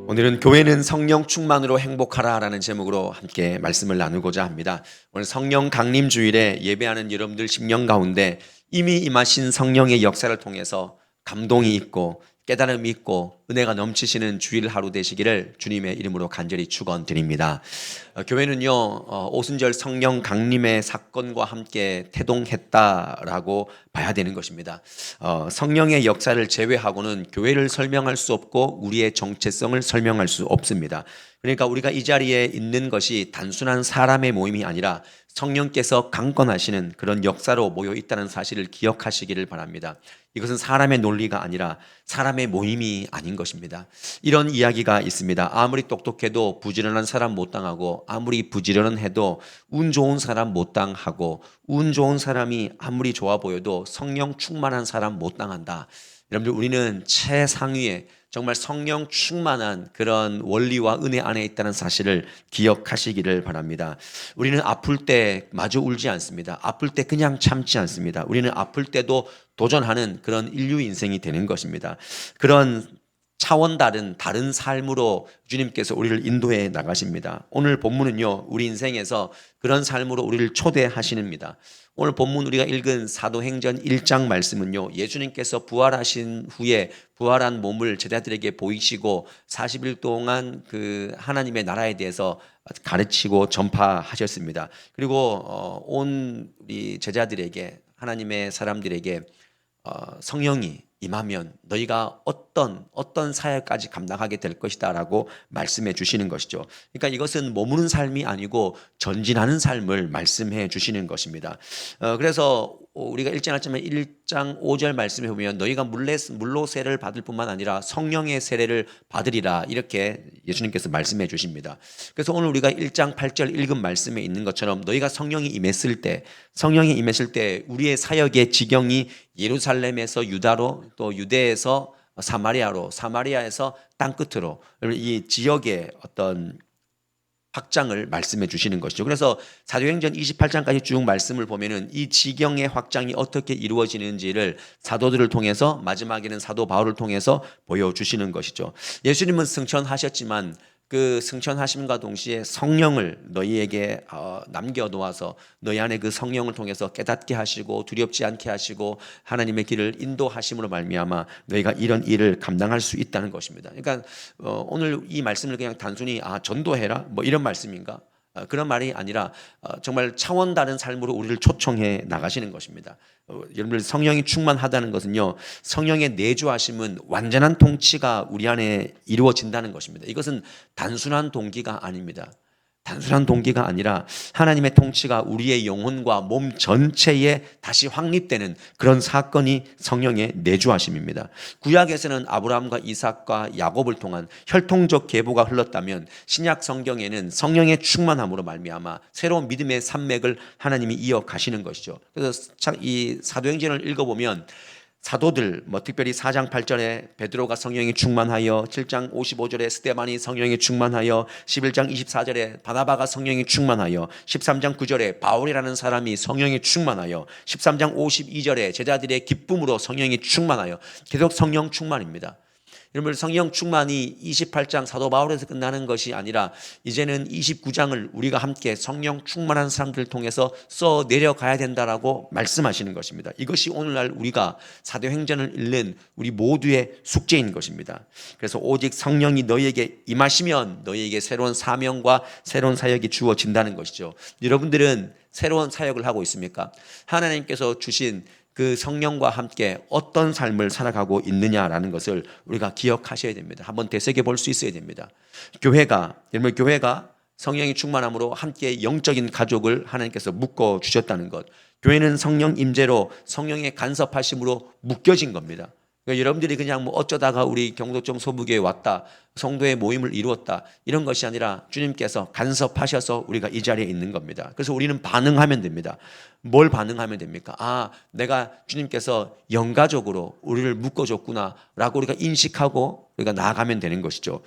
오늘은 교회는 성령 충만으로 행복하라라는 제목으로 함께 말씀을 나누고자 합니다. 오늘 성령 강림 주일에 예배하는 여러분들 심령 가운데 이미 임하신 성령의 역사를 통해서 감동이 있고 깨달음이 있고 은혜가 넘치시는 주일 하루 되시기를 주님의 이름으로 간절히 축원드립니다. 교회는요 오순절 성령 강림의 사건과 함께 태동했다라고 봐야 되는 것입니다. 성령의 역사를 제외하고는 교회를 설명할 수 없고 우리의 정체성을 설명할 수 없습니다. 그러니까 우리가 이 자리에 있는 것이 단순한 사람의 모임이 아니라 성령께서 강권하시는 그런 역사로 모여 있다는 사실을 기억하시기를 바랍니다. 이것은 사람의 논리가 아니라 사람의 모임이 아닌 것입니다. 이런 이야기가 있습니다. 아무리 똑똑해도 부지런한 사람 못 당하고, 아무리 부지런은 해도 운 좋은 사람 못 당하고, 운 좋은 사람이 아무리 좋아 보여도 성령 충만한 사람 못 당한다. 여러분들, 우리는 최상위의 정말 성령 충만한 그런 원리와 은혜 안에 있다는 사실을 기억하시기를 바랍니다. 우리는 아플 때 마주 울지 않습니다. 아플 때 그냥 참지 않습니다. 우리는 아플 때도 도전하는 그런 인류 인생이 되는 것입니다. 그런 차원 다른 삶으로 주님께서 우리를 인도해 나가십니다. 오늘 본문은요, 우리 인생에서 그런 삶으로 우리를 초대하시는입니다. 오늘 본문 우리가 읽은 사도행전 1장 말씀은요, 예수님께서 부활하신 후에 부활한 몸을 제자들에게 보이시고 40일 동안 그 하나님의 나라에 대해서 가르치고 전파하셨습니다. 그리고 온 우리 제자들에게, 하나님의 사람들에게 성령이 임하면 너희가 어떤 사역까지 감당하게 될 것이다 라고 말씀해 주시는 것이죠. 그러니까 이것은 머무는 삶이 아니고 전진하는 삶을 말씀해 주시는 것입니다. 그래서 우리가 1장 5절 말씀해 보면 너희가 물로 세례를 받을 뿐만 아니라 성령의 세례를 받으리라, 이렇게 예수님께서 말씀해 주십니다. 그래서 오늘 우리가 1장 8절 읽은 말씀에 있는 것처럼 너희가 성령이 임했을 때 우리의 사역의 지경이 예루살렘에서 유다로, 또 유대에서 사마리아로, 사마리아에서 땅끝으로, 이 지역의 어떤 확장을 말씀해 주시는 것이죠. 그래서 사도행전 28장까지 쭉 말씀을 보면은 이 지경의 확장이 어떻게 이루어지는지를 사도들을 통해서, 마지막에는 사도 바울을 통해서 보여주시는 것이죠. 예수님은 승천하셨지만 그 승천하심과 동시에 성령을 너희에게 남겨놓아서 너희 안에 그 성령을 통해서 깨닫게 하시고 두렵지 않게 하시고 하나님의 길을 인도하심으로 말미암아 너희가 이런 일을 감당할 수 있다는 것입니다. 그러니까 오늘 이 말씀을 그냥 단순히 전도해라 뭐 이런 말씀인가? 그런 말이 아니라 정말 차원 다른 삶으로 우리를 초청해 나가시는 것입니다. 여러분들, 성령이 충만하다는 것은요, 성령의 내주하심은 완전한 통치가 우리 안에 이루어진다는 것입니다. 이것은 단순한 동기가 아닙니다. 단순한 동기가 아니라 하나님의 통치가 우리의 영혼과 몸 전체에 다시 확립되는 그런 사건이 성령의 내주하심입니다. 구약에서는 아브라함과 이삭과 야곱을 통한 혈통적 계보가 흘렀다면 신약 성경에는 성령의 충만함으로 말미암아 새로운 믿음의 산맥을 하나님이 이어가시는 것이죠. 그래서 이 사도행전을 읽어보면 사도들, 특별히 4장 8절에 베드로가 성령이 충만하여, 7장 55절에 스데반이 성령이 충만하여, 11장 24절에 바나바가 성령이 충만하여, 13장 9절에 바울이라는 사람이 성령이 충만하여, 13장 52절에 제자들의 기쁨으로 성령이 충만하여, 계속 성령 충만입니다. 여러분, 성령 충만이 28장 사도 바울에서 끝나는 것이 아니라 이제는 29장을 우리가 함께 성령 충만한 사람들을 통해서 써 내려가야 된다라고 말씀하시는 것입니다. 이것이 오늘날 우리가 사도행전을 읽는 우리 모두의 숙제인 것입니다. 그래서 오직 성령이 너희에게 임하시면 너희에게 새로운 사명과 새로운 사역이 주어진다는 것이죠. 여러분들은 새로운 사역을 하고 있습니까? 하나님께서 주신 그 성령과 함께 어떤 삶을 살아가고 있느냐라는 것을 우리가 기억하셔야 됩니다. 한번 되새겨 볼 수 있어야 됩니다. 여러분, 교회가 성령이 충만함으로 함께 영적인 가족을 하나님께서 묶어 주셨다는 것. 교회는 성령 임재로 성령의 간섭하심으로 묶여진 겁니다. 그러니까 여러분들이 그냥 어쩌다가 우리 경도점 소부교에 왔다, 성도의 모임을 이루었다, 이런 것이 아니라 주님께서 간섭하셔서 우리가 이 자리에 있는 겁니다. 그래서 우리는 반응하면 됩니다. 뭘 반응하면 됩니까? 내가 주님께서 영가적으로 우리를 묶어줬구나 라고 우리가 인식하고 우리가 나아가면 되는 것이죠.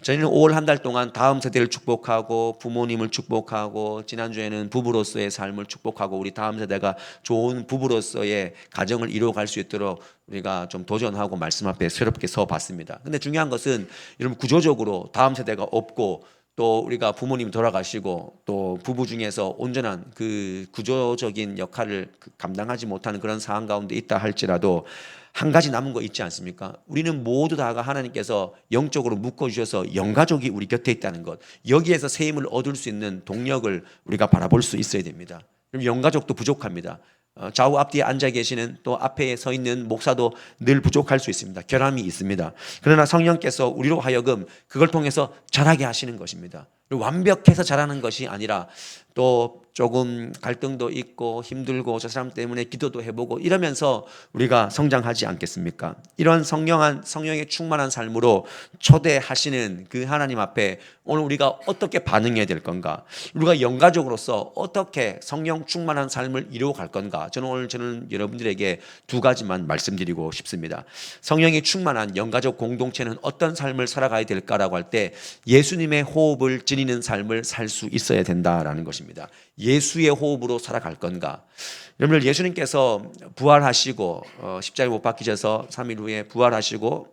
저희는 5월 한 달 동안 다음 세대를 축복하고 부모님을 축복하고 지난주에는 부부로서의 삶을 축복하고 우리 다음 세대가 좋은 부부로서의 가정을 이루어갈 수 있도록 우리가 좀 도전하고 말씀 앞에 새롭게 서 봤습니다. 근데 중요한 것은 여러분 구조적으로 다음 세대가 없고 또 우리가 부모님이 돌아가시고 또 부부 중에서 온전한 그 구조적인 역할을 감당하지 못하는 그런 상황 가운데 있다 할지라도 한 가지 남은 거 있지 않습니까? 우리는 모두 다가 하나님께서 영적으로 묶어주셔서 영가족이 우리 곁에 있다는 것, 여기에서 새 힘을 얻을 수 있는 동력을 우리가 바라볼 수 있어야 됩니다. 그럼 영가족도 부족합니다. 좌우 앞뒤에 앉아 계시는 또 앞에 서 있는 목사도 늘 부족할 수 있습니다. 결함이 있습니다. 그러나 성령께서 우리로 하여금 그걸 통해서 자라게 하시는 것입니다. 완벽해서 자라는 것이 아니라 또 조금 갈등도 있고 힘들고 저 사람 때문에 기도도 해보고 이러면서 우리가 성장하지 않겠습니까? 이런 성령의 충만한 삶으로 초대하시는 그 하나님 앞에 오늘 우리가 어떻게 반응해야 될 건가? 우리가 영가족으로서 어떻게 성령 충만한 삶을 이루어갈 건가? 저는 여러분들에게 두 가지만 말씀드리고 싶습니다. 성령이 충만한 영가족 공동체는 어떤 삶을 살아가야 될까라고 할 때 예수님의 호흡을 지니는 삶을 살 수 있어야 된다라는 것입니다. 예수의 호흡으로 살아갈 건가? 여러분들 예수님께서 부활하시고 십자가에 못 박히셔서 3일 후에 부활하시고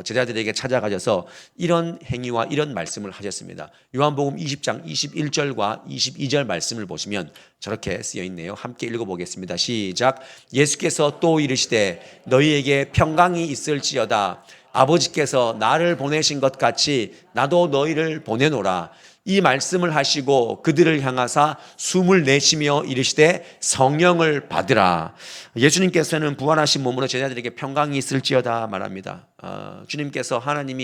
제자들에게 찾아가셔서 이런 행위와 이런 말씀을 하셨습니다. 요한복음 20장 21절과 22절 말씀을 보시면 저렇게 쓰여 있네요. 함께 읽어보겠습니다. 시작. 예수께서 또 이르시되 너희에게 평강이 있을지어다. 아버지께서 나를 보내신 것 같이 나도 너희를 보내노라. 이 말씀을 하시고 그들을 향하사 숨을 내쉬며 이르시되 성령을 받으라. 예수님께서는 부활하신 몸으로 제자들에게 평강이 있을지어다 말합니다. 주님께서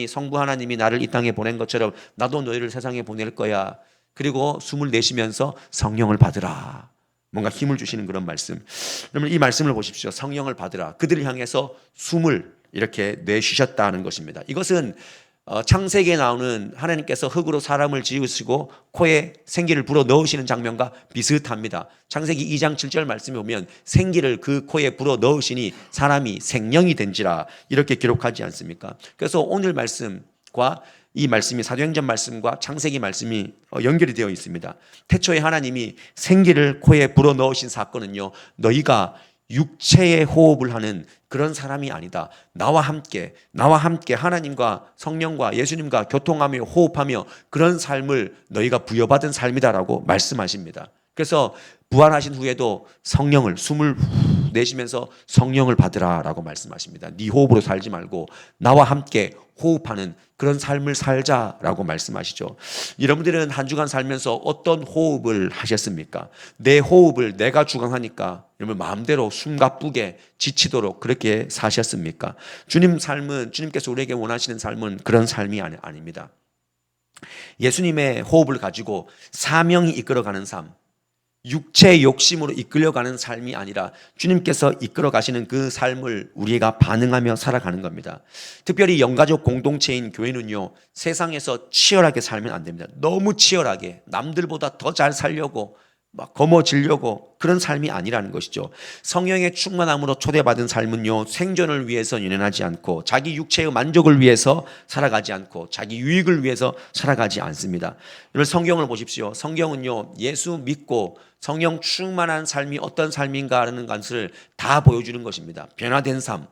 성부 하나님이 나를 이 땅에 보낸 것처럼 나도 너희를 세상에 보낼 거야. 그리고 숨을 내쉬면서 성령을 받으라. 뭔가 힘을 주시는 그런 말씀. 그러면 이 말씀을 보십시오. 성령을 받으라. 그들을 향해서 숨을 이렇게 내쉬셨다는 것입니다. 이것은 창세기에 나오는 하나님께서 흙으로 사람을 지으시고 코에 생기를 불어 넣으시는 장면과 비슷합니다. 창세기 2장 7절 말씀에 보면 생기를 그 코에 불어 넣으시니 사람이 생명이 된지라 이렇게 기록하지 않습니까? 그래서 오늘 말씀과 이 말씀이 사도행전 말씀과 창세기 말씀이 연결이 되어 있습니다. 태초에 하나님이 생기를 코에 불어 넣으신 사건은요, 너희가 육체의 호흡을 하는 그런 사람이 아니다. 나와 함께 하나님과 성령과 예수님과 교통하며 호흡하며 그런 삶을 너희가 부여받은 삶이다라고 말씀하십니다. 그래서 부활하신 후에도 성령을 숨을 내쉬면서 성령을 받으라라고 말씀하십니다. 네 호흡으로 살지 말고 나와 함께 호흡하는 그런 삶을 살자라고 말씀하시죠. 여러분들은 한 주간 살면서 어떤 호흡을 하셨습니까? 내 호흡을 내가 주관하니까 여러분 마음대로 숨가쁘게 지치도록 그렇게 사셨습니까? 주님께서 우리에게 원하시는 삶은 그런 삶이 아닙니다. 예수님의 호흡을 가지고 사명이 이끌어가는 삶, 육체의 욕심으로 이끌려가는 삶이 아니라 주님께서 이끌어 가시는 그 삶을 우리가 반응하며 살아가는 겁니다. 특별히 영가족 공동체인 교회는요, 세상에서 치열하게 살면 안 됩니다. 너무 치열하게 남들보다 더 잘 살려고 막 거머쥐려고 그런 삶이 아니라는 것이죠. 성령의 충만함으로 초대받은 삶은요, 생존을 위해서 연연하지 않고 자기 육체의 만족을 위해서 살아가지 않고 자기 유익을 위해서 살아가지 않습니다. 여러분 성경을 보십시오. 성경은요, 예수 믿고 성령 충만한 삶이 어떤 삶인가라는 것을 다 보여주는 것입니다. 변화된 삶.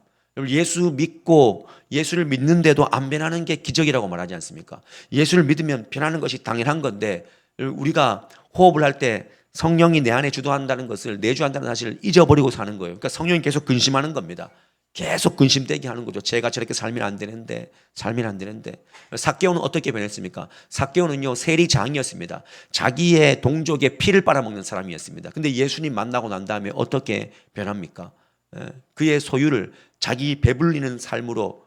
예수 믿고 예수를 믿는데도 안 변하는 게 기적이라고 말하지 않습니까? 예수를 믿으면 변하는 것이 당연한 건데 우리가 호흡을 할 때 성령이 내 안에 주도한다는 것을 내주한다는 사실을 잊어버리고 사는 거예요. 그러니까 성령이 계속 근심하는 겁니다. 계속 근심되게 하는 거죠. 제가 저렇게 살면 안 되는데. 삭개오는 어떻게 변했습니까? 삭개오는요, 세리장이었습니다. 자기의 동족의 피를 빨아먹는 사람이었습니다. 근데 예수님 만나고 난 다음에 어떻게 변합니까? 그의 소유를 자기 배불리는 삶으로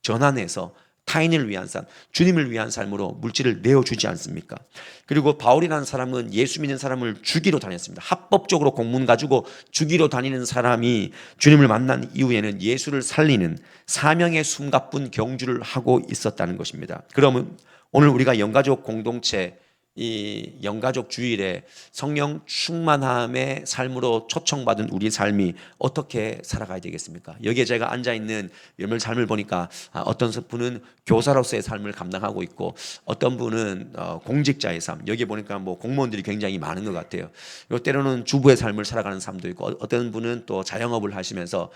전환해서 타인을 위한 삶, 주님을 위한 삶으로 물질을 내어주지 않습니까? 그리고 바울이라는 사람은 예수 믿는 사람을 죽이러 다녔습니다. 합법적으로 공문 가지고 죽이러 다니는 사람이 주님을 만난 이후에는 예수를 살리는 사명의 숨가쁜 경주를 하고 있었다는 것입니다. 그러면 오늘 우리가 영가족 공동체 이 영가족 주일에 성령 충만함의 삶으로 초청받은 우리 삶이 어떻게 살아가야 되겠습니까? 여기에 제가 앉아있는 여러분의 삶을 보니까 어떤 분은 교사로서의 삶을 감당하고 있고 어떤 분은 공직자의 삶, 여기 보니까 뭐 공무원들이 굉장히 많은 것 같아요. 그리고 때로는 주부의 삶을 살아가는 삶도 있고 어떤 분은 또 자영업을 하시면서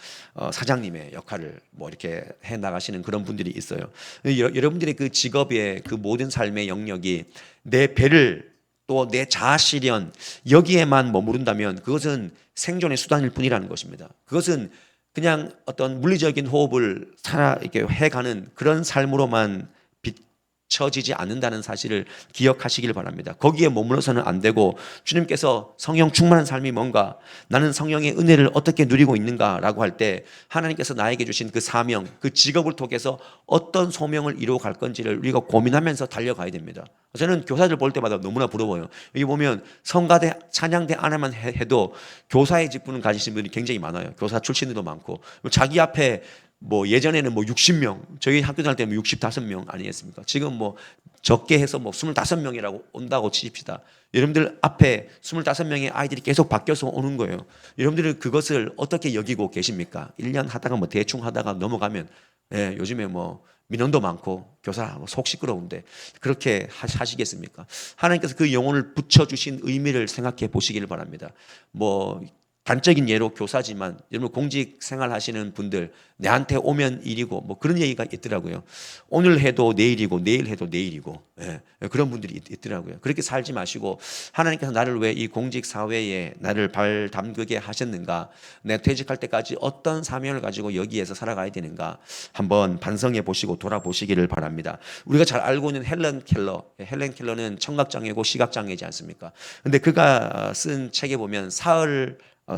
사장님의 역할을 뭐 이렇게 해 나가시는 그런 분들이 있어요. 여러분들의 그 직업의 그 모든 삶의 영역이 내 배를 또 내 자아 실현 여기에만 머무른다면 그것은 생존의 수단일 뿐이라는 것입니다. 그것은 그냥 어떤 물리적인 호흡을 살아 이렇게 해가는 그런 삶으로만 비춰지지 않는다는 사실을 기억하시길 바랍니다. 거기에 머물러서는 안 되고 주님께서 성령 충만한 삶이 뭔가, 나는 성령의 은혜를 어떻게 누리고 있는가라고 할 때 하나님께서 나에게 주신 그 사명, 그 직업을 통해서 어떤 소명을 이루어 갈 건지를 우리가 고민하면서 달려가야 됩니다. 저는 교사들 볼 때마다 너무나 부러워요. 여기 보면 성가대, 찬양대 안에만 해도 교사의 직분을 가지신 분들이 굉장히 많아요. 교사 출신들도 많고 자기 앞에 뭐 예전에는 뭐 60명, 저희 학교 다닐 때는 65명 아니겠습니까? 지금 뭐 적게 해서 뭐 25명이라고 온다고 치십시다. 여러분들 앞에 25명의 아이들이 계속 바뀌어서 오는 거예요. 여러분들은 그것을 어떻게 여기고 계십니까? 1년 하다가 뭐 대충 하다가 넘어가면, 예, 요즘에 뭐 민원도 많고 교사 속 시끄러운데 그렇게 하시겠습니까? 하나님께서 그 영혼을 붙여주신 의미를 생각해 보시기를 바랍니다. 뭐 단적인 예로 교사지만 여러분 공직 생활하시는 분들, 내한테 오면 일이고 뭐 그런 얘기가 있더라고요. 오늘 해도 내일이고 내일 해도 내일이고, 예, 그런 분들이 있더라고요. 그렇게 살지 마시고 하나님께서 나를 왜 이 공직 사회에 나를 발 담그게 하셨는가, 내가 퇴직할 때까지 어떤 사명을 가지고 여기에서 살아가야 되는가 한번 반성해 보시고 돌아보시기를 바랍니다. 우리가 잘 알고 있는 헬렌 켈러는 청각장애고 시각장애이지 않습니까? 근데 그가 쓴 책에 보면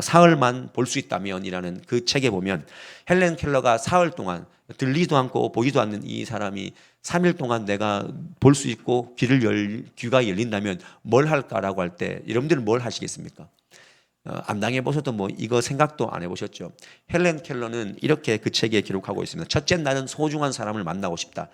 사흘만 볼 수 있다면이라는 그 책에 보면 헬렌 켈러가 사흘 동안 들리도 않고 보이도 않는 이 사람이 3일 동안 내가 볼 수 있고 귀가 열린다면 뭘 할까라고 할 때 여러분들은 뭘 하시겠습니까? 안 당해보셔도 뭐 이거 생각도 안 해보셨죠. 헬렌 켈러는 이렇게 그 책에 기록하고 있습니다. 첫째, 나는 소중한 사람을 만나고 싶다.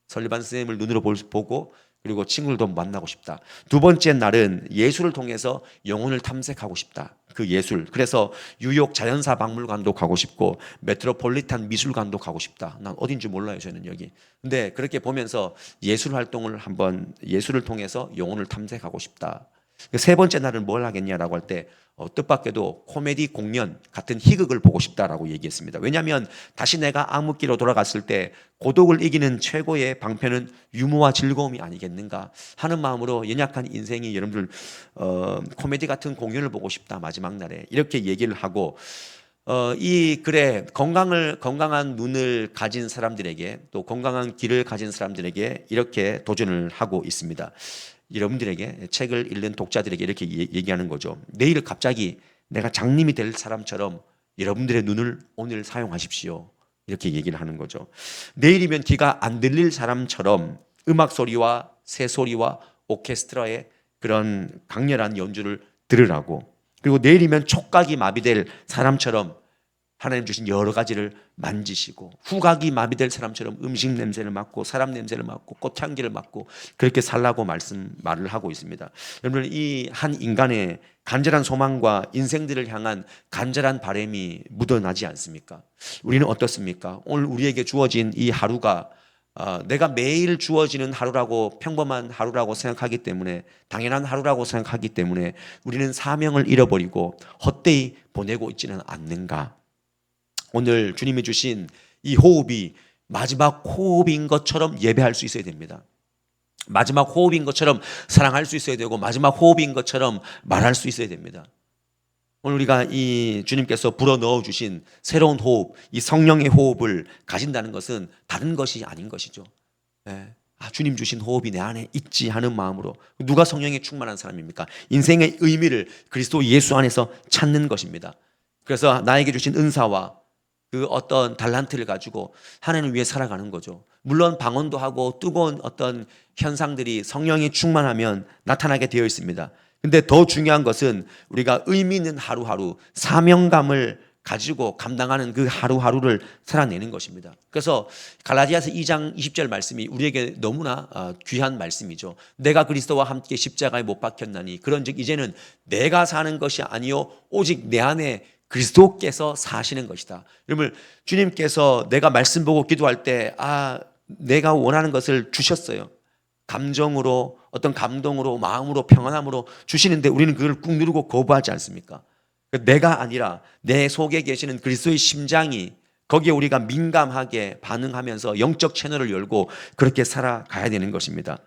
설리반 선생님을 눈으로 보고 그리고 친구들도 만나고 싶다. 두 번째 날은 예술을 통해서 영혼을 탐색하고 싶다. 그 예술. 그래서 뉴욕 자연사 박물관도 가고 싶고 메트로폴리탄 미술관도 가고 싶다. 난 어딘지 몰라요, 저는 여기. 근데 그렇게 보면서 예술 활동을 한번 예술을 통해서 영혼을 탐색하고 싶다. 세 번째 날은 뭘 하겠냐라고 할 때 뜻밖에도 코미디 공연 같은 희극을 보고 싶다라고 얘기했습니다. 왜냐하면 다시 내가 암흑기로 돌아갔을 때 고독을 이기는 최고의 방편은 유머와 즐거움이 아니겠는가 하는 마음으로 연약한 인생이 여러분들 코미디 같은 공연을 보고 싶다 마지막 날에 이렇게 얘기를 하고 이 글에 건강한 눈을 가진 사람들에게 또 건강한 귀를 가진 사람들에게 이렇게 도전을 하고 있습니다. 여러분들에게 책을 읽는 독자들에게 이렇게 얘기하는 거죠. 내일 갑자기 내가 장님이 될 사람처럼 여러분들의 눈을 오늘 사용하십시오. 이렇게 얘기를 하는 거죠. 내일이면 귀가 안 들릴 사람처럼 음악 소리와 새소리와 오케스트라의 그런 강렬한 연주를 들으라고. 그리고 내일이면 촉각이 마비될 사람처럼 하나님 주신 여러 가지를 만지시고, 후각이 마비될 사람처럼 음식 냄새를 맡고 사람 냄새를 맡고 꽃향기를 맡고 그렇게 살라고 말을 하고 있습니다. 여러분, 이 한 인간의 간절한 소망과 인생들을 향한 간절한 바람이 묻어나지 않습니까? 우리는 어떻습니까? 오늘 우리에게 주어진 이 하루가 내가 매일 주어지는 하루라고, 평범한 하루라고 생각하기 때문에, 당연한 하루라고 생각하기 때문에 우리는 사명을 잃어버리고 헛되이 보내고 있지는 않는가? 오늘 주님이 주신 이 호흡이 마지막 호흡인 것처럼 예배할 수 있어야 됩니다. 마지막 호흡인 것처럼 사랑할 수 있어야 되고 마지막 호흡인 것처럼 말할 수 있어야 됩니다. 오늘 우리가 이 주님께서 불어넣어 주신 새로운 호흡, 이 성령의 호흡을 가진다는 것은 다른 것이 아닌 것이죠. 네. 주님 주신 호흡이 내 안에 있지 하는 마음으로. 누가 성령에 충만한 사람입니까? 인생의 의미를 그리스도 예수 안에서 찾는 것입니다. 그래서 나에게 주신 은사와 그 어떤 달란트를 가지고 하나님을 위해 살아가는 거죠. 물론 방언도 하고 뜨거운 어떤 현상들이 성령이 충만하면 나타나게 되어 있습니다. 근데 더 중요한 것은 우리가 의미 있는 하루하루 사명감을 가지고 감당하는 그 하루하루를 살아내는 것입니다. 그래서 갈라디아서 2장 20절 말씀이 우리에게 너무나 귀한 말씀이죠. 내가 그리스도와 함께 십자가에 못 박혔나니 그런즉 이제는 내가 사는 것이 아니요 오직 내 안에 그리스도께서 사시는 것이다. 여러분, 주님께서 내가 말씀 보고 기도할 때 내가 원하는 것을 주셨어요. 감정으로, 어떤 감동으로, 마음으로, 평안함으로 주시는데 우리는 그걸 꾹 누르고 거부하지 않습니까? 내가 아니라 내 속에 계시는 그리스도의 심장이, 거기에 우리가 민감하게 반응하면서 영적 채널을 열고 그렇게 살아가야 되는 것입니다.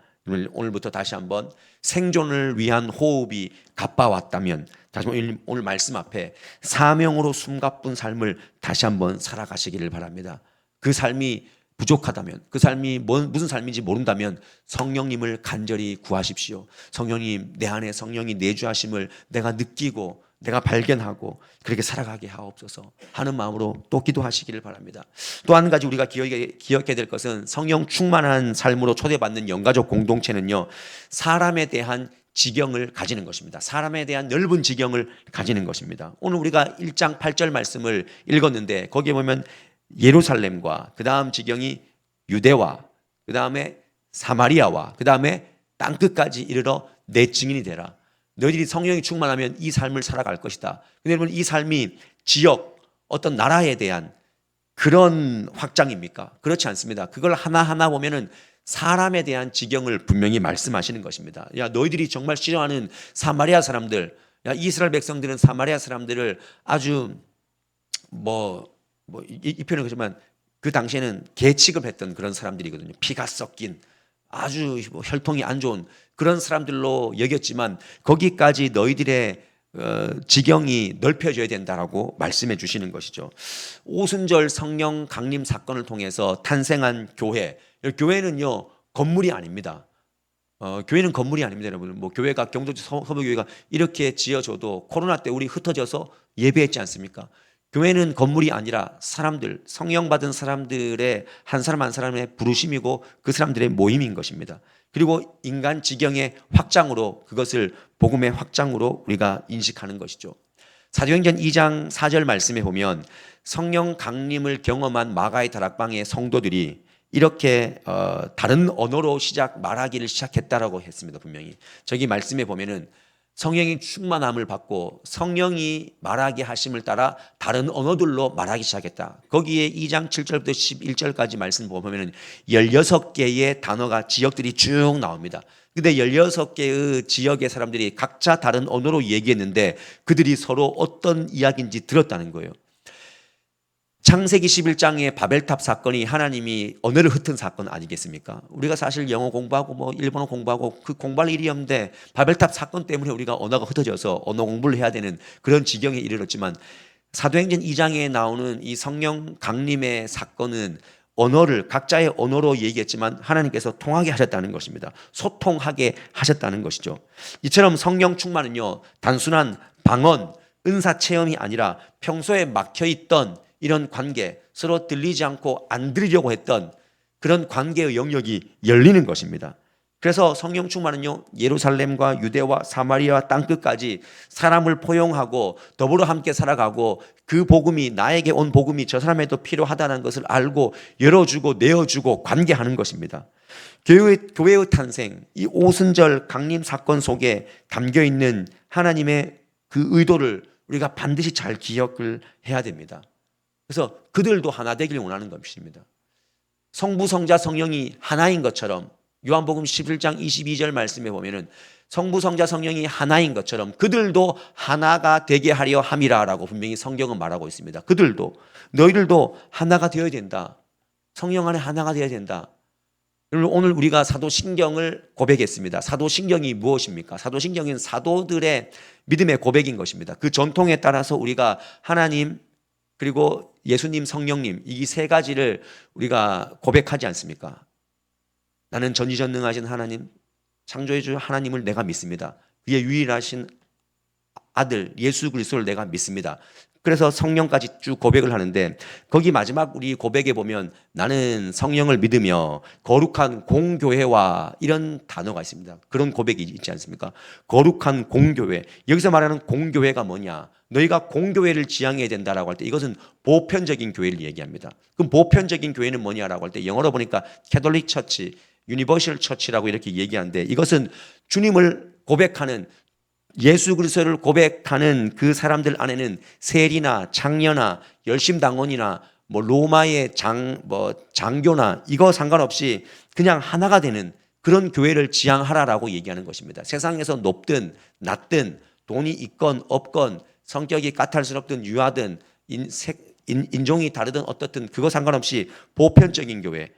오늘부터 다시 한번 생존을 위한 호흡이 가빠왔다면, 다시 오늘 말씀 앞에 사명으로 숨가쁜 삶을 다시 한번 살아가시기를 바랍니다. 그 삶이 부족하다면, 그 삶이 무슨 삶인지 모른다면 성령님을 간절히 구하십시오. 성령님, 내 안에 성령이 내주하심을 내가 느끼고 내가 발견하고 그렇게 살아가게 하옵소서 하는 마음으로 또 기도하시기를 바랍니다. 또 한 가지 우리가 기억해야 될 것은, 성령 충만한 삶으로 초대받는 영가족 공동체는요, 사람에 대한 지경을 가지는 것입니다. 사람에 대한 넓은 지경을 가지는 것입니다. 오늘 우리가 1장 8절 말씀을 읽었는데 거기에 보면 예루살렘과 그 다음 지경이 유대와 그 다음에 사마리아와 그 다음에 땅끝까지 이르러 내 증인이 되라. 너희들이 성령이 충만하면 이 삶을 살아갈 것이다. 근데 여러분, 이 삶이 지역, 어떤 나라에 대한 그런 확장입니까? 그렇지 않습니다. 그걸 하나하나 보면은 사람에 대한 지경을 분명히 말씀하시는 것입니다. 야, 너희들이 정말 싫어하는 사마리아 사람들, 야, 이스라엘 백성들은 사마리아 사람들을 아주 이 표현은 그렇지만 그 당시에는 개 취급했던 그런 사람들이거든요. 피가 섞인 아주 혈통이 안 좋은 그런 사람들로 여겼지만 거기까지 너희들의 지경이 넓혀져야 된다라고 말씀해 주시는 것이죠. 오순절 성령 강림 사건을 통해서 탄생한 교회, 교회는요 건물이 아닙니다. 교회는 건물이 아닙니다, 여러분. 교회가 경도지 서부교회가 이렇게 지어져도 코로나 때 우리 흩어져서 예배했지 않습니까? 교회는 건물이 아니라 사람들, 성령 받은 사람들의 한 사람 한 사람의 부르심이고 그 사람들의 모임인 것입니다. 그리고 인간 지경의 확장으로, 그것을 복음의 확장으로 우리가 인식하는 것이죠. 사도행전 2장 4절 말씀에 보면 성령 강림을 경험한 마가의 다락방의 성도들이 이렇게 다른 언어로 말하기를 시작했다라고 했습니다. 분명히 저기 말씀에 보면은 성령이 충만함을 받고 성령이 말하게 하심을 따라 다른 언어들로 말하기 시작했다. 거기에 2장 7절부터 11절까지 말씀 보면 16개의 단어가, 지역들이 쭉 나옵니다. 근데 16개의 지역의 사람들이 각자 다른 언어로 얘기했는데 그들이 서로 어떤 이야기인지 들었다는 거예요. 창세기 11장의 바벨탑 사건이 하나님이 언어를 흩은 사건 아니겠습니까? 우리가 사실 영어 공부하고 일본어 공부하고 그 공부할 일이 없는데 바벨탑 사건 때문에 우리가 언어가 흩어져서 언어 공부를 해야 되는 그런 지경에 이르렀지만, 사도행전 2장에 나오는 이 성령 강림의 사건은 각자의 언어로 얘기했지만 하나님께서 통하게 하셨다는 것입니다. 소통하게 하셨다는 것이죠. 이처럼 성령 충만은요, 단순한 방언, 은사 체험이 아니라 평소에 막혀있던 이런 관계, 서로 들리지 않고 안 들으려고 했던 그런 관계의 영역이 열리는 것입니다. 그래서 성령 충만은요, 예루살렘과 유대와 사마리아 땅끝까지 사람을 포용하고 더불어 함께 살아가고, 그 복음이, 나에게 온 복음이 저 사람에도 필요하다는 것을 알고 열어주고 내어주고 관계하는 것입니다. 교회의 탄생, 이 오순절 강림 사건 속에 담겨있는 하나님의 그 의도를 우리가 반드시 잘 기억을 해야 됩니다. 그래서 그들도 하나 되길 원하는 것입니다. 성부, 성자, 성령이 하나인 것처럼, 요한복음 11장 22절 말씀에 보면은 성부, 성자, 성령이 하나인 것처럼 그들도 하나가 되게 하려 함이라라고 분명히 성경은 말하고 있습니다. 그들도, 너희들도 하나가 되어야 된다. 성령 안에 하나가 되어야 된다. 오늘 우리가 사도신경을 고백했습니다. 사도신경이 무엇입니까? 사도신경은 사도들의 믿음의 고백인 것입니다. 그 전통에 따라서 우리가 하나님, 그리고 예수님, 성령님, 이 세 가지를 우리가 고백하지 않습니까? 나는 전지전능하신 하나님, 창조해 주 하나님을 내가 믿습니다. 그의 유일하신 아들 예수 그리스도를 내가 믿습니다. 그래서 성령까지 쭉 고백을 하는데 거기 마지막 우리 고백에 보면 나는 성령을 믿으며 거룩한 공교회와 이런 단어가 있습니다. 그런 고백이 있지 않습니까? 거룩한 공교회. 여기서 말하는 공교회가 뭐냐? 너희가 공교회를 지향해야 된다라고 할 때 이것은 보편적인 교회를 얘기합니다. 그럼 보편적인 교회는 뭐냐라고 할 때 영어로 보니까 캐톨릭 처치, 유니버셜 처치라고 이렇게 얘기하는데 이것은 주님을 고백하는 예수 그리스도를 고백하는 그 사람들 안에는 세리나 장녀나 열심당원이나 뭐 로마의 장교나 이거 상관없이 그냥 하나가 되는 그런 교회를 지향하라라고 얘기하는 것입니다. 세상에서 높든 낮든 돈이 있건 없건 성격이 까탈스럽든 유하든 인종이 다르든 어떻든 그거 상관없이 보편적인 교회,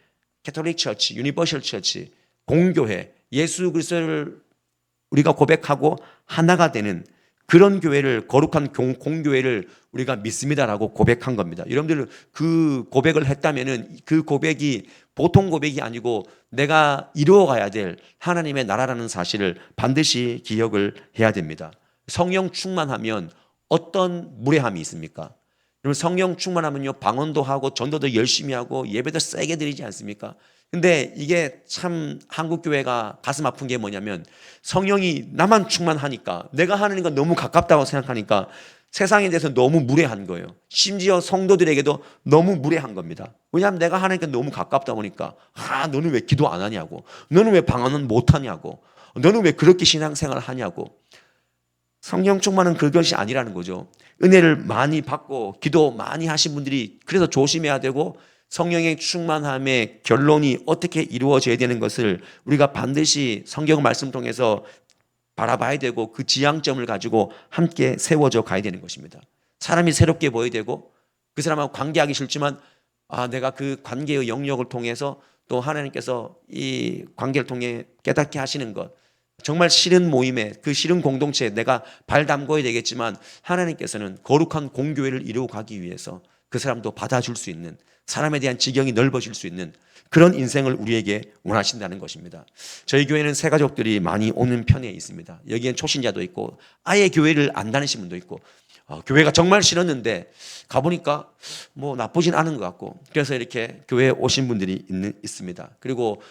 캐톨릭 처치, 유니버셜 처치, 공교회, 예수 그리스도를 우리가 고백하고 하나가 되는 그런 교회를 거룩한 공교회를 우리가 믿습니다라고 고백한 겁니다. 여러분들 그 고백을 했다면은 그 고백이 보통 고백이 아니고 내가 이루어가야 될 하나님의 나라라는 사실을 반드시 기억을 해야 됩니다. 성령 충만하면 어떤 무례함이 있습니까? 여러분 성령 충만하면요 방언도 하고 전도도 열심히 하고 예배도 세게 드리지 않습니까? 근데 이게 참 한국 교회가 가슴 아픈 게 뭐냐면 성령이 나만 충만하니까 내가 하나님과 너무 가깝다고 생각하니까 세상에 대해서 너무 무례한 거예요. 심지어 성도들에게도 너무 무례한 겁니다. 왜냐하면 내가 하나님께 너무 가깝다 보니까 너는 왜 기도 안 하냐고, 너는 왜 방언은 못 하냐고, 너는 왜 그렇게 신앙생활을 하냐고. 성령 충만은 그것이 아니라는 거죠. 은혜를 많이 받고 기도 많이 하신 분들이 그래서 조심해야 되고 성령의 충만함의 결론이 어떻게 이루어져야 되는 것을 우리가 반드시 성경 말씀 통해서 바라봐야 되고 그 지향점을 가지고 함께 세워져 가야 되는 것입니다. 사람이 새롭게 보여야 되고 그 사람하고 관계하기 싫지만 내가 그 관계의 영역을 통해서 또 하나님께서 이 관계를 통해 깨닫게 하시는 것, 정말 싫은 모임에 그 싫은 공동체에 내가 발 담궈야 되겠지만 하나님께서는 거룩한 공교회를 이루어 가기 위해서 그 사람도 받아줄 수 있는, 사람에 대한 지경이 넓어질 수 있는 그런 인생을 우리에게 원하신다는 것입니다. 저희 교회는 새 가족들이 많이 오는 편에 있습니다. 여기엔 초신자도 있고 아예 교회를 안 다니신 분도 있고 교회가 정말 싫었는데 가보니까 뭐 나쁘진 않은 것 같고 그래서 이렇게 교회에 오신 분들이 있습니다. 그리고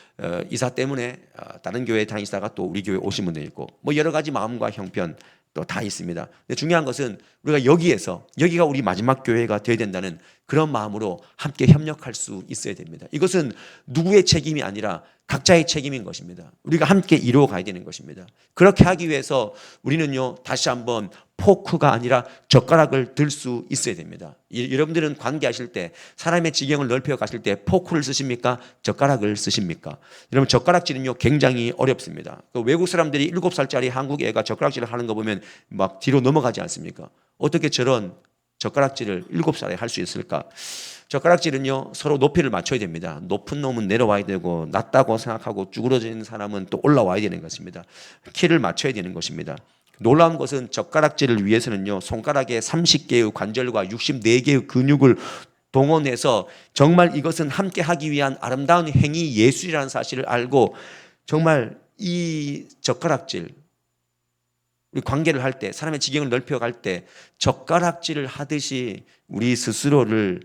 이사 때문에 다른 교회에 다니시다가 또 우리 교회에 오신 분들이 있고 뭐 여러 가지 마음과 형편 또 다 있습니다. 근데 중요한 것은 우리가 여기가 우리 마지막 교회가 되어야 된다는 그런 마음으로 함께 협력할 수 있어야 됩니다. 이것은 누구의 책임이 아니라 각자의 책임인 것입니다. 우리가 함께 이루어 가야 되는 것입니다. 그렇게 하기 위해서 우리는요 다시 한번 포크가 아니라 젓가락을 들 수 있어야 됩니다. 여러분들은 관계하실 때 사람의 지경을 넓혀 가실 때 포크를 쓰십니까? 젓가락을 쓰십니까? 여러분 젓가락질은요 굉장히 어렵습니다. 외국 사람들이 7살짜리 한국 애가 젓가락질을 하는 거 보면 막 뒤로 넘어가지 않습니까? 어떻게 저런 젓가락질을 7살에 할 수 있을까? 젓가락질은요 서로 높이를 맞춰야 됩니다. 높은 놈은 내려와야 되고 낮다고 생각하고 쭈그러진 사람은 또 올라와야 되는 것입니다. 키를 맞춰야 되는 것입니다. 놀라운 것은 젓가락질을 위해서는요 손가락에 30개의 관절과 64개의 근육을 동원해서 정말 이것은 함께 하기 위한 아름다운 행위 예술이라는 사실을 알고 정말 이 젓가락질 우리 관계를 할 때 사람의 지경을 넓혀갈 때 젓가락질을 하듯이 우리 스스로를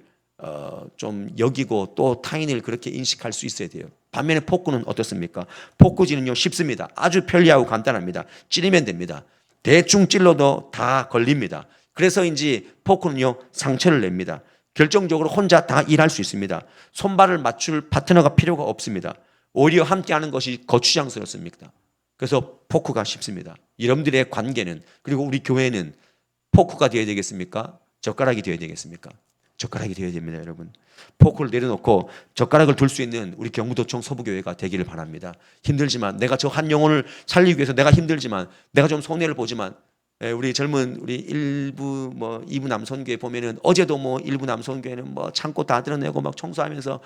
좀 여기고 또 타인을 그렇게 인식할 수 있어야 돼요. 반면에 포크는 어떻습니까? 포크질은요 쉽습니다. 아주 편리하고 간단합니다. 찌르면 됩니다. 대충 찔러도 다 걸립니다. 그래서인지 포크는요 상처를 냅니다. 결정적으로 혼자 다 일할 수 있습니다. 손발을 맞출 파트너가 필요가 없습니다. 오히려 함께하는 것이 거추장스럽습니다. 그래서 포크가 쉽습니다. 여러분들의 관계는 그리고 우리 교회는 포크가 되어야 되겠습니까? 젓가락이 되어야 되겠습니까? 젓가락이 되어야 됩니다, 여러분. 포크를 내려놓고 젓가락을 들 수 있는 우리 경부도청 서부교회가 되기를 바랍니다. 힘들지만 내가 저 한 영혼을 살리기 위해서 내가 힘들지만 내가 좀 손해를 보지만 우리 젊은 우리 일부 이부 남선교회 보면은 어제도 일부 남선교회는 창고 다 드러내고 막 청소하면서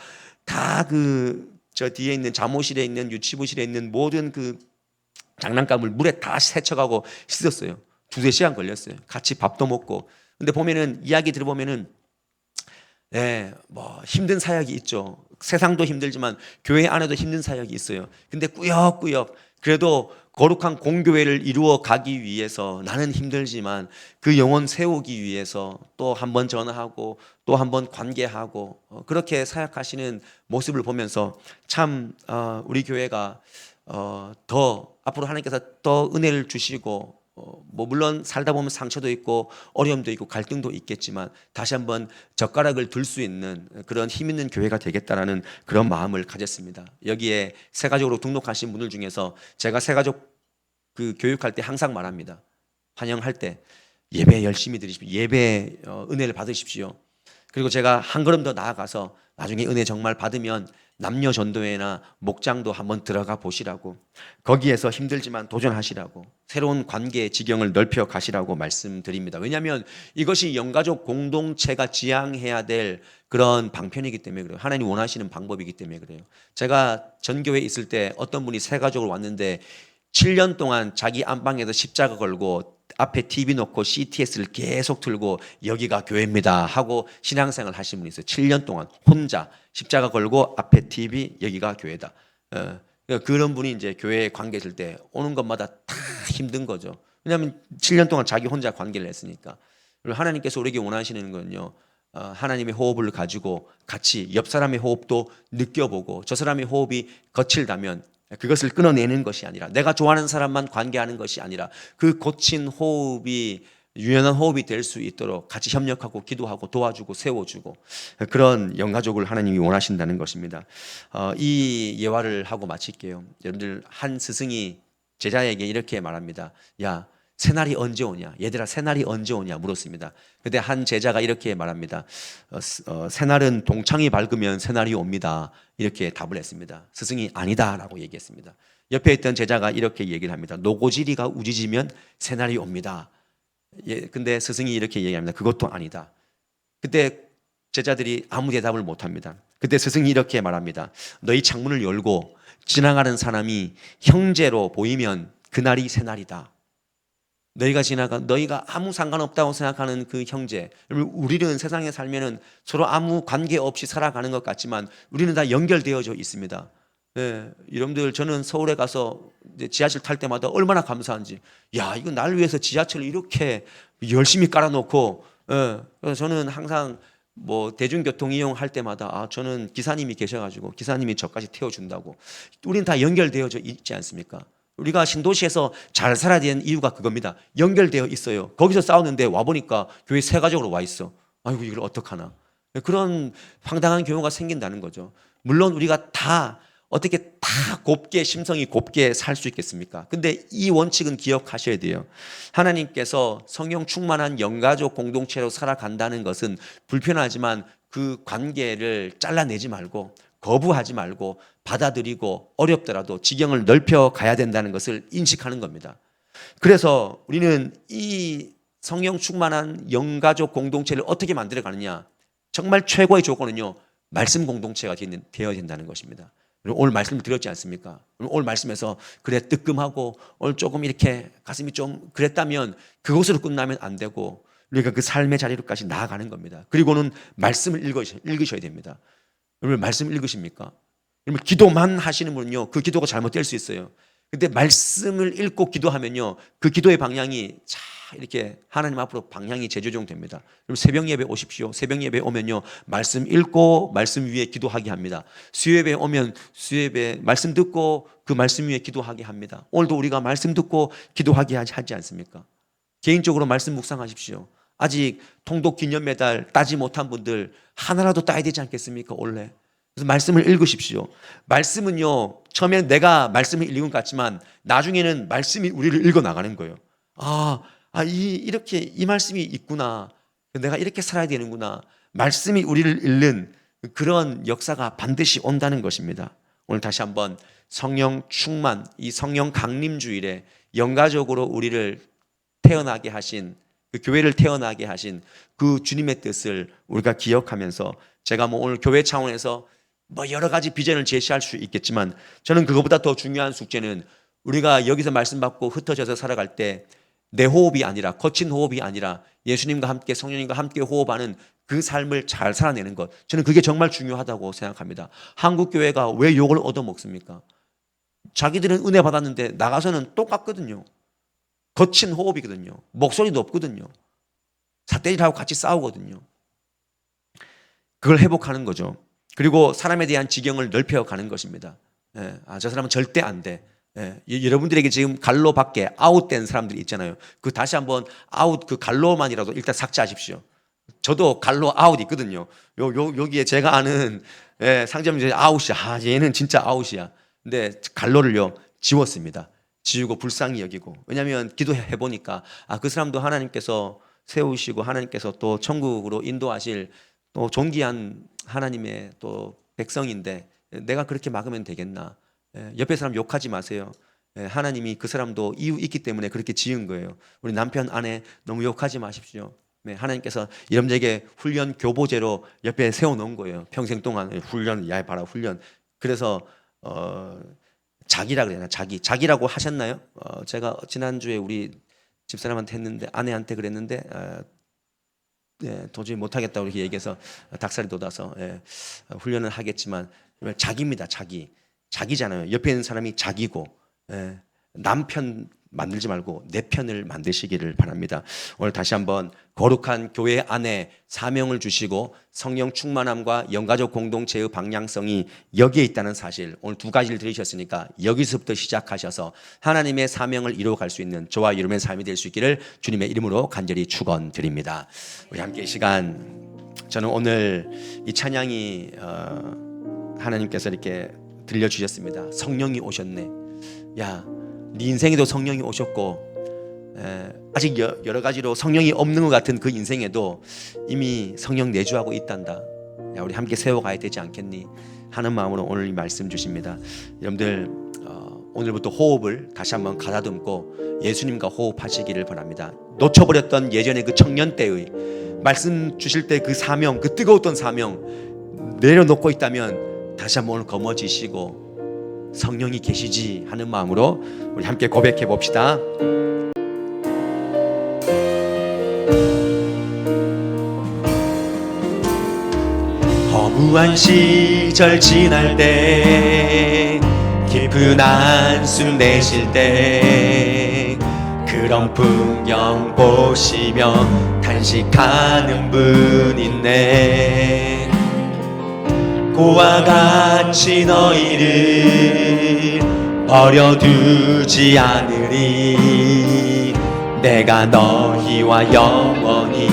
다 저 뒤에 있는 잠옷실에 있는 유치부실에 있는 모든 그 장난감을 물에 다 세척하고 씻었어요. 2-3시간 걸렸어요. 같이 밥도 먹고. 근데 보면은 이야기 들어보면은 힘든 사역이 있죠. 세상도 힘들지만 교회 안에도 힘든 사역이 있어요. 근데 꾸역꾸역 그래도 거룩한 공교회를 이루어 가기 위해서 나는 힘들지만 그 영혼 세우기 위해서 또 한 번 전화하고 또 한 번 관계하고 그렇게 사역하시는 모습을 보면서 참 우리 교회가 더 앞으로 하나님께서 더 은혜를 주시고 뭐 물론 살다 보면 상처도 있고 어려움도 있고 갈등도 있겠지만 다시 한번 젓가락을 들 수 있는 그런 힘 있는 교회가 되겠다라는 그런 마음을 가졌습니다. 여기에 새가족으로 등록하신 분들 중에서 제가 새가족 그 교육할 때 항상 말합니다. 환영할 때 예배 열심히 드리십시오. 예배 은혜를 받으십시오. 그리고 제가 한 걸음 더 나아가서 나중에 은혜 정말 받으면 남녀 전도회나 목장도 한번 들어가 보시라고, 거기에서 힘들지만 도전하시라고, 새로운 관계의 지경을 넓혀 가시라고 말씀드립니다. 왜냐하면 이것이 영가족 공동체가 지향해야 될 그런 방편이기 때문에 그래요. 하나님 원하시는 방법이기 때문에 그래요. 제가 전교회에 있을 때 어떤 분이 새가족을 왔는데 7년 동안 자기 안방에서 십자가 걸고 앞에 TV 놓고 CTS를 계속 틀고 여기가 교회입니다 하고 신앙생활 하신 분이 있어요. 7년 동안 혼자 십자가 걸고 앞에 TV 여기가 교회다. 그런 분이 이제 교회에 관계 있을 때 오는 것마다 다 힘든 거죠. 왜냐하면 7년 동안 자기 혼자 관계를 했으니까. 그리고 하나님께서 우리에게 원하시는 건요, 하나님의 호흡을 가지고 같이 옆 사람의 호흡도 느껴보고 저 사람의 호흡이 거칠다면 그것을 끊어내는 것이 아니라, 내가 좋아하는 사람만 관계하는 것이 아니라 그 고친 호흡이 유연한 호흡이 될 수 있도록 같이 협력하고 기도하고 도와주고 세워주고, 그런 영가족을 하나님이 원하신다는 것입니다. 이 예화를 하고 마칠게요. 여러분들, 한 스승이 제자에게 이렇게 말합니다. 야, 새날이 언제 오냐? 얘들아, 새날이 언제 오냐? 물었습니다. 그때 한 제자가 이렇게 말합니다. 새날은 동창이 밝으면 새날이 옵니다. 이렇게 답을 했습니다. 스승이 아니다라고 얘기했습니다. 옆에 있던 제자가 이렇게 얘기를 합니다. 노고지리가 우지지면 새날이 옵니다. 근데 스승이 이렇게 얘기합니다. 그것도 아니다. 그때 제자들이 아무 대답을 못합니다. 그때 스승이 이렇게 말합니다. 너희 창문을 열고 지나가는 사람이 형제로 보이면 그날이 새날이다. 너희가 아무 상관없다고 생각하는 그 형제, 우리는 세상에 살면은 서로 아무 관계 없이 살아가는 것 같지만 우리는 다 연결되어져 있습니다. 네, 여러분들, 저는 서울에 가서 지하철 탈 때마다 얼마나 감사한지, 야, 이거 날 위해서 지하철을 이렇게 열심히 깔아놓고, 그래서 저는 항상 뭐 대중교통 이용할 때마다 저는 기사님이 계셔가지고 기사님이 저까지 태워준다고. 우리는 다 연결되어져 있지 않습니까? 우리가 신도시에서 잘 살아야 되는 이유가 그겁니다. 연결되어 있어요. 거기서 싸우는데 와보니까 교회 새가족으로 와 있어. 아이고, 이걸 어떡하나. 그런 황당한 경우가 생긴다는 거죠. 물론 우리가 다 어떻게 다 곱게, 심성이 곱게 살 수 있겠습니까? 근데 이 원칙은 기억하셔야 돼요. 하나님께서 성령 충만한 영가족 공동체로 살아간다는 것은 불편하지만 그 관계를 잘라내지 말고, 거부하지 말고 받아들이고 어렵더라도 지경을 넓혀 가야 된다는 것을 인식하는 겁니다. 그래서 우리는 이 성령 충만한 영가족 공동체를 어떻게 만들어 가느냐, 정말 최고의 조건은요, 말씀 공동체가 되어야 된다는 것입니다. 오늘 말씀을 드렸지 않습니까? 오늘 말씀에서 그래 뜨끔하고 오늘 조금 이렇게 가슴이 좀 그랬다면 그것으로 끝나면 안 되고 우리가 그 삶의 자리로까지 나아가는 겁니다. 그리고는 말씀을 읽으셔야 됩니다. 여러분, 말씀 읽으십니까? 여러분, 기도만 하시는 분은요, 그 기도가 잘못될 수 있어요. 근데 말씀을 읽고 기도하면요, 그 기도의 방향이 이렇게 하나님 앞으로 방향이 재조정됩니다. 여러분, 새벽 예배 오십시오. 새벽 예배 오면요, 말씀 읽고 말씀 위에 기도하게 합니다. 수요예배 오면 수요예배 말씀 듣고 그 말씀 위에 기도하게 합니다. 오늘도 우리가 말씀 듣고 기도하게 하지 않습니까? 개인적으로 말씀 묵상하십시오. 아직 통독 기념 메달 따지 못한 분들 하나라도 따야 되지 않겠습니까? 원래. 그래서 말씀을 읽으십시오. 말씀은요, 처음엔 내가 말씀을 읽은 것 같지만 나중에는 말씀이 우리를 읽어 나가는 거예요. 이렇게 이 말씀이 있구나. 내가 이렇게 살아야 되는구나. 말씀이 우리를 읽는 그런 역사가 반드시 온다는 것입니다. 오늘 다시 한번 성령 충만, 이 성령 강림 주일에 영가적으로 우리를 태어나게 하신, 그 교회를 태어나게 하신 그 주님의 뜻을 우리가 기억하면서, 제가 뭐 오늘 교회 차원에서 뭐 여러 가지 비전을 제시할 수 있겠지만 저는 그것보다 더 중요한 숙제는 우리가 여기서 말씀 받고 흩어져서 살아갈 때 내 호흡이 아니라, 거친 호흡이 아니라 예수님과 함께 성령님과 함께 호흡하는 그 삶을 잘 살아내는 것, 저는 그게 정말 중요하다고 생각합니다. 한국 교회가 왜 욕을 얻어먹습니까? 자기들은 은혜 받았는데 나가서는 똑같거든요. 거친 호흡이거든요. 목소리도 없거든요. 삿대질하고 같이 싸우거든요. 그걸 회복하는 거죠. 그리고 사람에 대한 지경을 넓혀가는 것입니다. 저 사람은 절대 안 돼. 여러분들에게 지금 갈로 밖에 아웃된 사람들이 있잖아요. 그 다시 한번 아웃, 그 갈로만이라도 일단 삭제하십시오. 저도 갈로 아웃 있거든요. 여기에 제가 아는 상점이 아웃이야. 얘는 진짜 아웃이야. 근데 갈로를요 지웠습니다. 지우고 불쌍히 여기고. 왜냐하면 기도해 보니까 그 사람도 하나님께서 세우시고 하나님께서 또 천국으로 인도하실 또 존귀한 하나님의 또 백성인데 내가 그렇게 막으면 되겠나. 옆에 사람 욕하지 마세요. 하나님이 그 사람도 이유 있기 때문에 그렇게 지은 거예요. 우리 남편 아내 너무 욕하지 마십시오. 하나님께서 여러분에게 훈련 교보제로 옆에 세워놓은 거예요. 평생 동안 훈련, 야 봐라 훈련. 그래서 자기라 그래야 자기라고 하셨나요? 제가 지난주에 우리 집사람한테 했는데 아내한테 그랬는데 도저히 못하겠다고 이렇게 얘기해서 닭살이 돋아서 훈련을 하겠지만 자기입니다. 자기잖아요. 옆에 있는 사람이 자기고 남편 만들지 말고 내 편을 만드시기를 바랍니다. 오늘 다시 한번 거룩한 교회 안에 사명을 주시고 성령 충만함과 영가족 공동체의 방향성이 여기에 있다는 사실, 오늘 두 가지를 들으셨으니까 여기서부터 시작하셔서 하나님의 사명을 이루어갈 수 있는 저와 여러분의 삶이 될 수 있기를 주님의 이름으로 간절히 축원드립니다. 우리 함께 이 시간, 저는 오늘 이 찬양이 하나님께서 이렇게 들려주셨습니다. 성령이 오셨네. 야, 네 인생에도 성령이 오셨고 아직 여러 가지로 성령이 없는 것 같은 그 인생에도 이미 성령 내주하고 있단다. 야, 우리 함께 세워가야 되지 않겠니 하는 마음으로 오늘 이 말씀 주십니다. 여러분들 오늘부터 호흡을 다시 한번 가다듬고 예수님과 호흡하시기를 바랍니다. 놓쳐버렸던 예전의 그 청년 때의 말씀 주실 때 그 사명, 그 뜨거웠던 사명 내려놓고 있다면 다시 한번 오늘 거머쥐시고 성령이 계시지 하는 마음으로 우리 함께 고백해 봅시다. 허무한 시절 지날 때 깊은 한숨 내쉴 때 그런 풍경 보시며 탄식하는 분 있네. 고와 같이 너희를 버려두지 않으리. 내가 너희와 영원히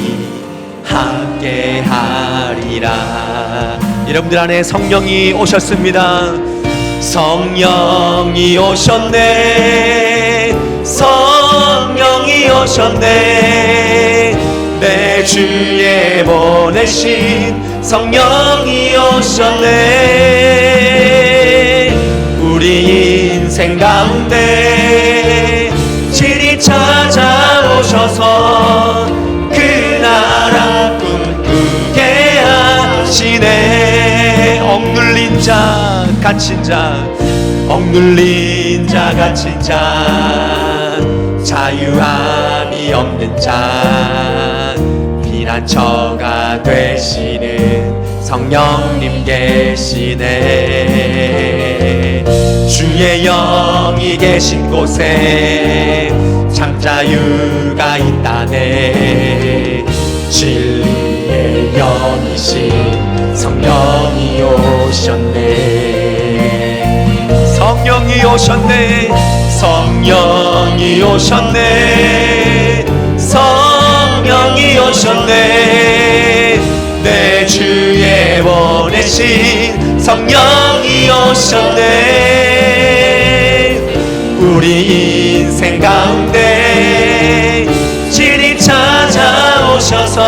함께하리라. 여러분들 안에 성령이 오셨습니다. 성령이 오셨네. 성령이 오셨네. 내 주에 보내신 성령이 오셨네. 우리 인생 가운데 진히 찾아오셔서 그 나라 꿈꾸게 하시네. 억눌린 자 갇힌 자, 억눌린 자 갇힌 자, 자유함이 없는 자, 피난처가 되시는 성령님 계시네. 주의 영이 계신 곳에 참 자유가 있다네. 진리의 영이신 성령이 오셨네. 성령이 오셨네. 성령이 오셨네. 성령이 오셨네. 내 주에 보내신 성령이 오셨네. 우리 인생 가운데 진히 찾아오셔서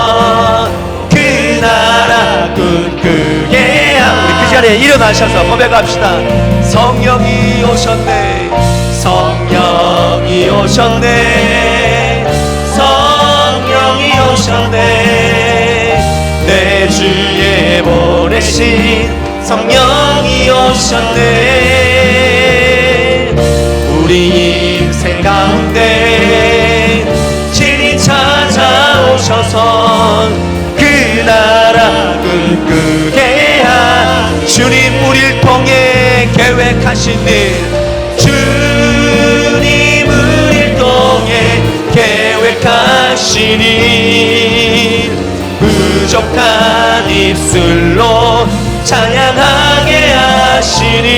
그 나라 꿈꾸게 하시네. 우리 그 자리에 일어나셔서 고백합시다. 성령이 오셨네. 성령이 오셨네. 성령이 오셨네. 내 주에 보내신 성령이 오셨네. 우리 인생 가운데 진히 찾아오셔서 그 나라 꿈꾸게 하. 주님 우리를 통해 계획하신 일, 주님 우릴 통해 계획하신 일 부족한 입술로 찬양하게 하시니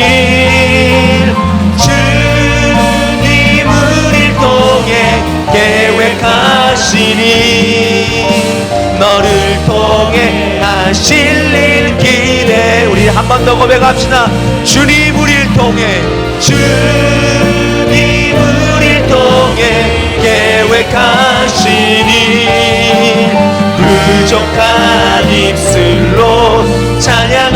주님 우릴 통해 계획하시니 너를 통해 하실 일 기대. 우리 한 번 더 고백합시다. 주님 우릴 통해 주님 우릴 통해 계획하시니 부족한 입술로 찬양